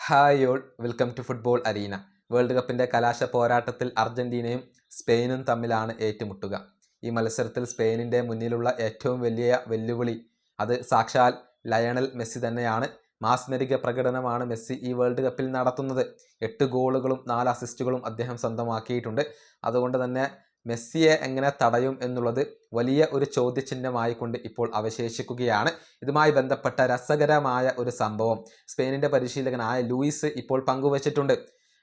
Hi all, welcome to football arena. World കപ്പിൻ്റെ കലാശ പോരാട്ടത്തിൽ അർജന്റീനയും സ്പെയിനും തമ്മിലാണ് ഏറ്റുമുട്ടുക. ഈ മത്സരത്തിൽ സ്പെയിനിൻ്റെ മുന്നിലുള്ള ഏറ്റവും വലിയ വെല്ലുവിളി അത് സാക്ഷാൽ ലയണൽ മെസ്സി തന്നെയാണ്. മാസ്മരിക പ്രകടനമാണ് മെസ്സി ഈ വേൾഡ് കപ്പിൽ നടത്തുന്നത്. 8 ഗോളുകളും 4 അസിസ്റ്റുകളും അദ്ദേഹം സ്വന്തമാക്കിയിട്ടുണ്ട്. അതുകൊണ്ട് തന്നെ മെസ്സിയെ എങ്ങനെ തടയും എന്നുള്ളത് വലിയ ഒരു ചോദ്യചിഹ്നമായിക്കൊണ്ട് ഇപ്പോൾ അവശേഷിക്കുകയാണ്. ഇതുമായി ബന്ധപ്പെട്ട രസകരമായ ഒരു സംഭവം സ്പെയിനിൻ്റെ പരിശീലകനായ ലൂയിസ് ഇപ്പോൾ പങ്കുവച്ചിട്ടുണ്ട്.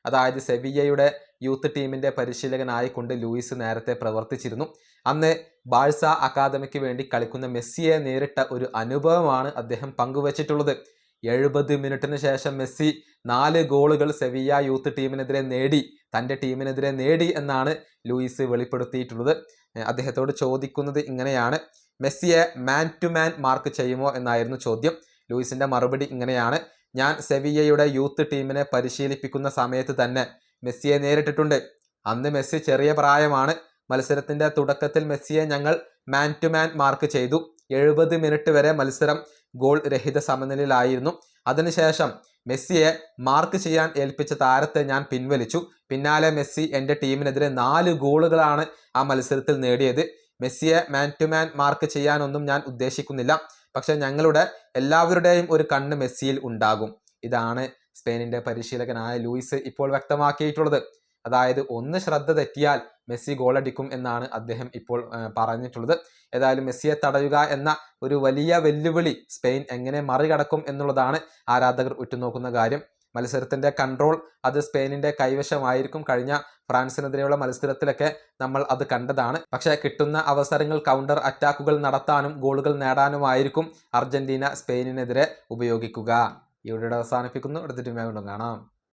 അതായത് സെവിയ്യയുടെ യൂത്ത് ടീമിൻ്റെ പരിശീലകനായിക്കൊണ്ട് ലൂയിസ് നേരത്തെ പ്രവർത്തിച്ചിരുന്നു. അന്ന് ബാഴ്സ അക്കാദമിക്ക് വേണ്ടി കളിക്കുന്ന മെസ്സിയെ നേരിട്ട ഒരു അനുഭവമാണ് അദ്ദേഹം പങ്കുവച്ചിട്ടുള്ളത്. 70 മിനിറ്റിന് ശേഷം മെസ്സി 4 ഗോളുകൾ സെവിയ്യ യൂത്ത് ടീമിനെതിരെ നേടി, തൻ്റെ ടീമിനെതിരെ നേടി എന്നാണ് ലൂയിസ് വെളിപ്പെടുത്തിയിട്ടുള്ളത്. അദ്ദേഹത്തോട് ചോദിക്കുന്നത് ഇങ്ങനെയാണ്: മെസ്സിയെ മാൻ ടു മാൻ മാർക്ക് ചെയ്യുമോ എന്നായിരുന്നു ചോദ്യം. ലൂയിസിൻ്റെ മറുപടി ഇങ്ങനെയാണ്: ഞാൻ സെവിയ്യയുടെ യൂത്ത് ടീമിനെ പരിശീലിപ്പിക്കുന്ന സമയത്ത് തന്നെ മെസ്സിയെ നേരിട്ടിട്ടുണ്ട്. അന്ന് മെസ്സി ചെറിയ പ്രായമാണ്. മത്സരത്തിൻ്റെ തുടക്കത്തിൽ മെസ്സിയെ ഞങ്ങൾ മാൻ ടു മാൻ മാർക്ക് ചെയ്തു. 70 മിനിറ്റ് വരെ മത്സരം ഗോൾ രഹിത സമനിലയിലായിരുന്നു. അതിനുശേഷം മെസ്സിയെ മാർക്ക് ചെയ്യാൻ ഏൽപ്പിച്ച താരത്തെ ഞാൻ പിൻവലിച്ചു. പിന്നാലെ മെസ്സി എൻ്റെ ടീമിനെതിരെ 4 ഗോളുകളാണ് ആ മത്സരത്തിൽ നേടിയത്. മെസ്സിയെ മാൻ ടു മാൻ മാർക്ക് ചെയ്യാനൊന്നും ഞാൻ ഉദ്ദേശിക്കുന്നില്ല, പക്ഷെ ഞങ്ങളുടെ എല്ലാവരുടെയും ഒരു കണ്ണ് മെസ്സിയിൽ ഉണ്ടാകും. ഇതാണ് സ്പെയിനിൻ്റെ പരിശീലകനായ ലൂയിസ് ഇപ്പോൾ വ്യക്തമാക്കിയിട്ടുള്ളത്. അതായത് ഒന്ന് ശ്രദ്ധ തെറ്റിയാൽ മെസ്സി ഗോളടിക്കും എന്നാണ് അദ്ദേഹം ഇപ്പോൾ പറഞ്ഞിട്ടുള്ളത്. ഏതായാലും മെസ്സിയെ തടയുക എന്ന ഒരു വലിയ വെല്ലുവിളി സ്പെയിൻ എങ്ങനെ മറികടക്കും എന്നുള്ളതാണ് ആരാധകർ ഉറ്റുനോക്കുന്ന കാര്യം. മത്സരത്തിൻ്റെ കൺട്രോൾ അത് സ്പെയിനിൻ്റെ കൈവശമായിരിക്കും. കഴിഞ്ഞ ഫ്രാൻസിനെതിരെയുള്ള മത്സരത്തിലൊക്കെ നമ്മൾ അത് കണ്ടതാണ്. പക്ഷേ കിട്ടുന്ന അവസരങ്ങൾ കൗണ്ടർ അറ്റാക്കുകൾ നടത്താനും ഗോളുകൾ നേടാനുമായിരിക്കും അർജന്റീന സ്പെയിനിനെതിരെ ഉപയോഗിക്കുക. ഈ വീഡിയോ അവസാനിപ്പിക്കുന്നു. അടുത്ത ടീമായി കാണാം.